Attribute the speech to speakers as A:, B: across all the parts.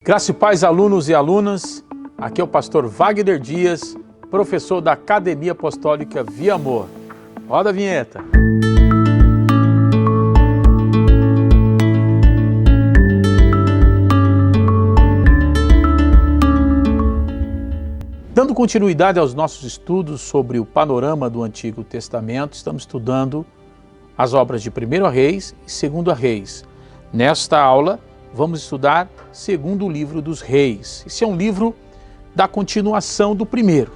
A: Graça e paz, alunos e alunas. Aqui é o pastor Wagner Dias, professor da Academia Apostólica Via Amor. Roda a vinheta. Dando continuidade aos nossos estudos sobre o panorama do Antigo Testamento, estamos estudando as obras de 1 Reis e 2 Reis. Nesta aula, vamos estudar segundo livro dos Reis. Esse é um livro da continuação do primeiro.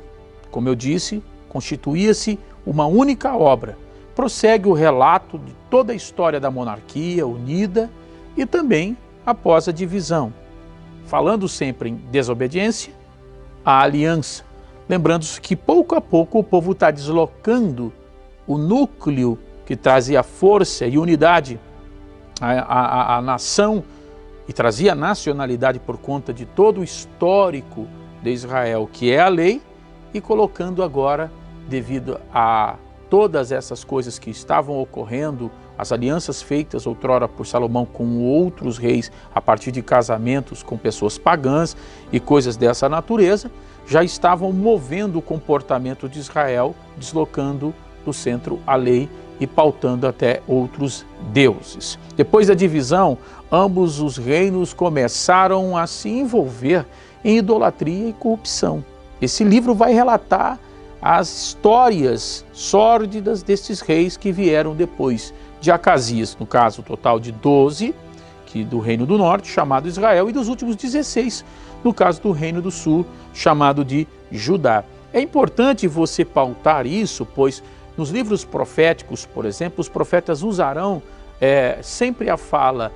A: Como eu disse, constituía-se uma única obra. Prossegue o relato de toda a história da monarquia unida e também após a divisão. Falando sempre em desobediência, a aliança. Lembrando-se que pouco a pouco o povo está deslocando o núcleo que trazia força e unidade à nação e trazia nacionalidade por conta de todo o histórico de Israel, que é a lei, e colocando agora, devido a todas essas coisas que estavam ocorrendo, as alianças feitas outrora por Salomão com outros reis, a partir de casamentos com pessoas pagãs e coisas dessa natureza, já estavam movendo o comportamento de Israel, deslocando do centro a lei e pautando até outros deuses. Depois da divisão, ambos os reinos começaram a se envolver em idolatria e corrupção. Esse livro vai relatar as histórias sórdidas destes reis que vieram depois de Acasias, no caso total de 12, que do Reino do Norte, chamado Israel, e dos últimos 16, no caso do Reino do Sul, chamado de Judá. É importante você pautar isso, pois nos livros proféticos, por exemplo, os profetas usarão sempre a fala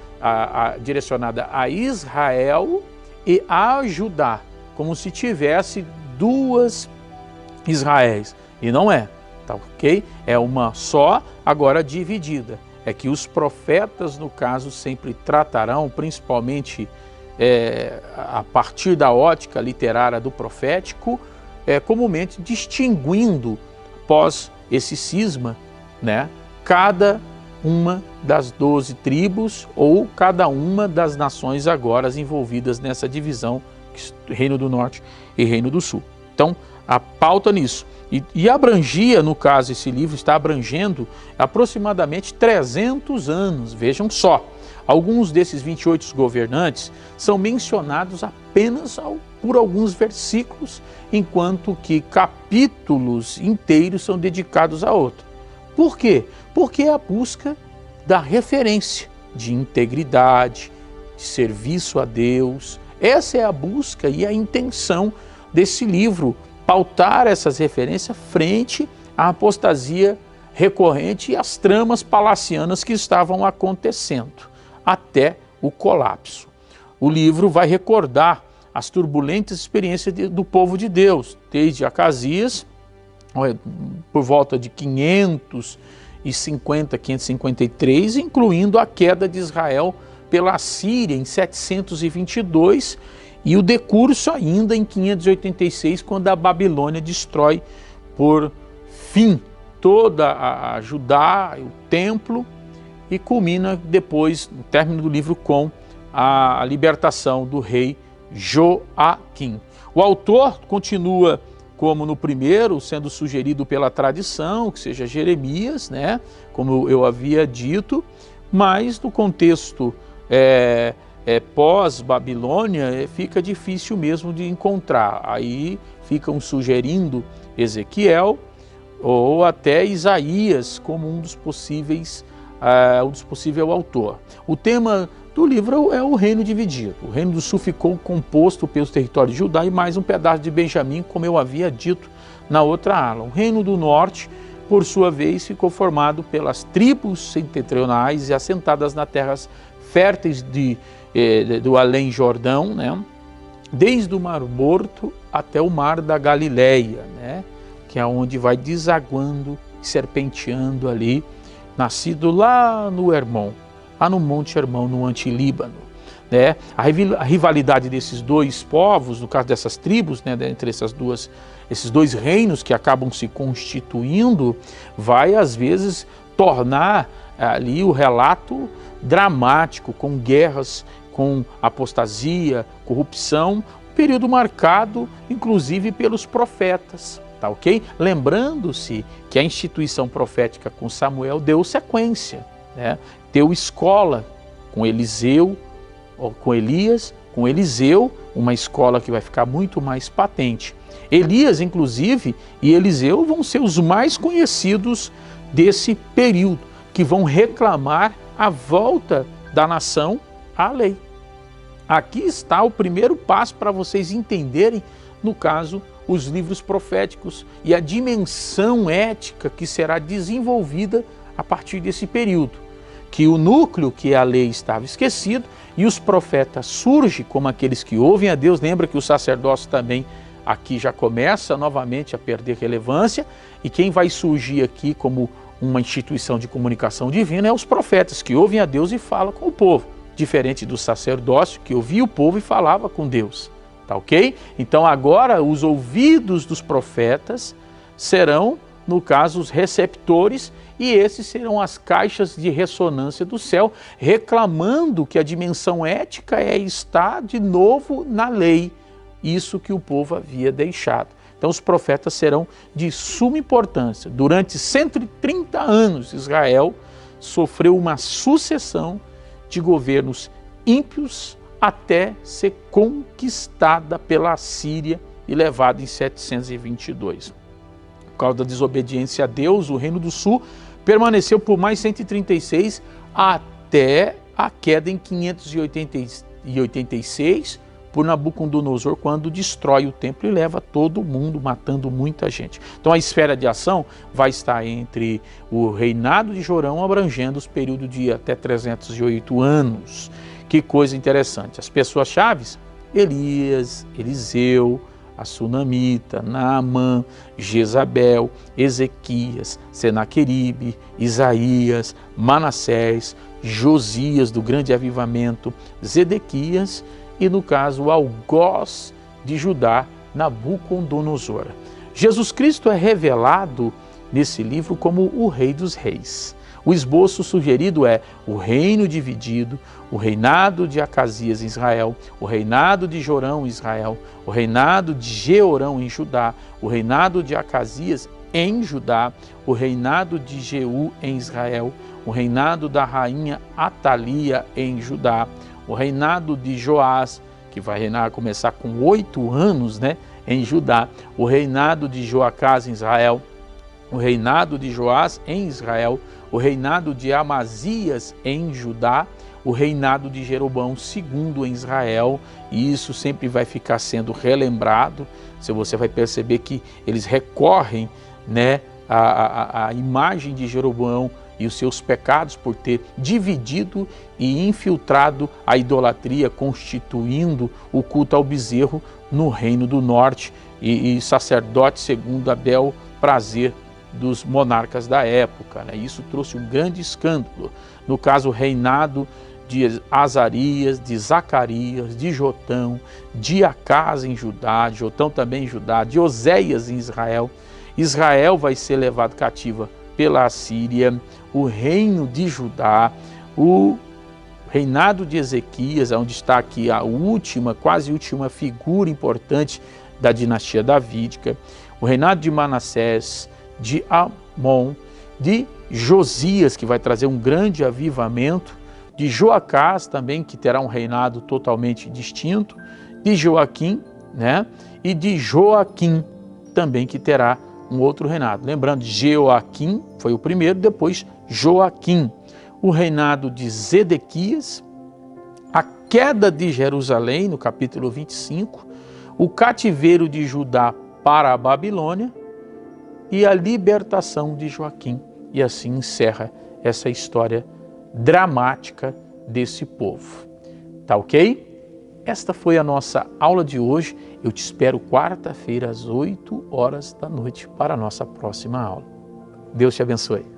A: direcionada a Israel e a Judá, como se tivesse duas Israéis. E não é, tá ok? É uma só, agora dividida. É que os profetas, no caso, sempre tratarão, principalmente a partir da ótica literária do profético, comumente distinguindo, após esse cisma, né, cada uma das 12 tribos ou cada uma das nações agora envolvidas nessa divisão, Reino do Norte e Reino do Sul. Então, a pauta nisso. E abrangia, no caso, esse livro está abrangendo aproximadamente 300 anos, vejam só. Alguns desses 28 governantes são mencionados apenas por alguns versículos, enquanto que capítulos inteiros são dedicados a outro. Por quê? Porque é a busca da referência de integridade, de serviço a Deus. Essa é a busca e a intenção desse livro, pautar essas referências frente à apostasia recorrente e às tramas palacianas que estavam acontecendo, até o colapso. O livro vai recordar as turbulentas experiências do povo de Deus, desde Acasias, por volta de 553, incluindo a queda de Israel pela Assíria em 722 e o decurso ainda em 586, quando a Babilônia destrói por fim toda a Judá, o templo, e culmina depois, no término do livro, com a libertação do rei Joaquim. O autor continua como no primeiro, sendo sugerido pela tradição, que seja Jeremias, né, como eu havia dito, mas no contexto pós-Babilônia fica difícil mesmo de encontrar. Aí ficam sugerindo Ezequiel ou até Isaías como um dos possíveis autor. O tema do livro é o reino dividido. O Reino do Sul ficou composto pelos territórios de Judá e mais um pedaço de Benjamim, como eu havia dito na outra ala. O Reino do Norte, por sua vez, ficou formado pelas tribos setentrionais e assentadas nas terras férteis do Além-Jordão, né? Desde o Mar Morto até o Mar da Galileia, né? Que é onde vai desaguando, serpenteando ali, nascido lá no Hermon, lá no Monte Hermon, no Antilíbano, né? A rivalidade desses dois povos, no caso dessas tribos, né, entre esses dois reinos que acabam se constituindo, vai às vezes tornar ali o relato dramático, com guerras com apostasia, corrupção, período marcado, inclusive, pelos profetas, tá ok? Lembrando-se que a instituição profética com Samuel deu sequência, né? Deu escola com Eliseu, com Elias, com Eliseu, uma escola que vai ficar muito mais patente. Elias, inclusive, e Eliseu vão ser os mais conhecidos desse período, que vão reclamar a volta da nação à lei. Aqui está o primeiro passo para vocês entenderem, no caso, os livros proféticos e a dimensão ética que será desenvolvida a partir desse período. Que o núcleo, que é a lei, estava esquecido, e os profetas surgem como aqueles que ouvem a Deus. Lembra que o sacerdócio também aqui já começa novamente a perder relevância, e quem vai surgir aqui como uma instituição de comunicação divina é os profetas, que ouvem a Deus e falam com o povo, diferente do sacerdócio, que ouvia o povo e falava com Deus, tá ok? Então agora os ouvidos dos profetas serão, no caso, os receptores, e esses serão as caixas de ressonância do céu, reclamando que a dimensão ética é estar de novo na lei, isso que o povo havia deixado. Então os profetas serão de suma importância. Durante 130 anos, Israel sofreu uma sucessão de governos ímpios até ser conquistada pela Assíria e levada em 722. Por causa da desobediência a Deus, o Reino do Sul permaneceu por mais 136 até a queda em 586 por Nabucodonosor, quando destrói o templo e leva todo mundo, matando muita gente. Então a esfera de ação vai estar entre o reinado de Jorão, abrangendo os períodos de até 308 anos. Que coisa interessante. As pessoas-chave: Elias, Eliseu, a Sunamita, Naamã, Jezabel, Ezequias, Senaqueribe, Isaías, Manassés, Josias do grande avivamento, Zedequias e, no caso, o algoz de Judá, Nabucodonosor. Jesus Cristo é revelado nesse livro como o Rei dos Reis. O esboço sugerido é o reino dividido, o reinado de Acasias em Israel, o reinado de Jorão em Israel, o reinado de Jeorão em Judá, o reinado de Acasias em Judá, o reinado de Jeú em Israel, o reinado da rainha Atalia em Judá, o reinado de Joás, que vai reinar, começar com 8 anos, em Judá, o reinado de Joacás em Israel, o reinado de Joás em Israel, o reinado de Amazias em Judá, o reinado de Jeroboão II em Israel, e isso sempre vai ficar sendo relembrado. Você vai perceber que eles recorrem à imagem de Jeroboão e os seus pecados por ter dividido e infiltrado a idolatria, constituindo o culto ao bezerro no reino do norte, e sacerdote segundo a bel prazer dos monarcas da época. Isso trouxe um grande escândalo. No caso, o reinado de Azarias, de Zacarias, de Jotão, de Acás em Judá, de Jotão também em Judá, de Oséias em Israel. Israel vai ser levado cativa pela Assíria, o reino de Judá, o reinado de Ezequias, onde está aqui a última, quase última figura importante da dinastia davídica, o reinado de Manassés, de Amon, de Josias, que vai trazer um grande avivamento, de Joacás também, que terá um reinado totalmente distinto, de Joaquim, e de Joaquim também, que terá um outro reinado. Lembrando, Joaquim foi o primeiro, depois Joaquim. O reinado de Zedequias, a queda de Jerusalém, no capítulo 25, o cativeiro de Judá para a Babilônia e a libertação de Joaquim. E assim encerra essa história dramática desse povo. Tá ok? Esta foi a nossa aula de hoje. Eu te espero quarta-feira às 8 horas da noite para a nossa próxima aula. Deus te abençoe.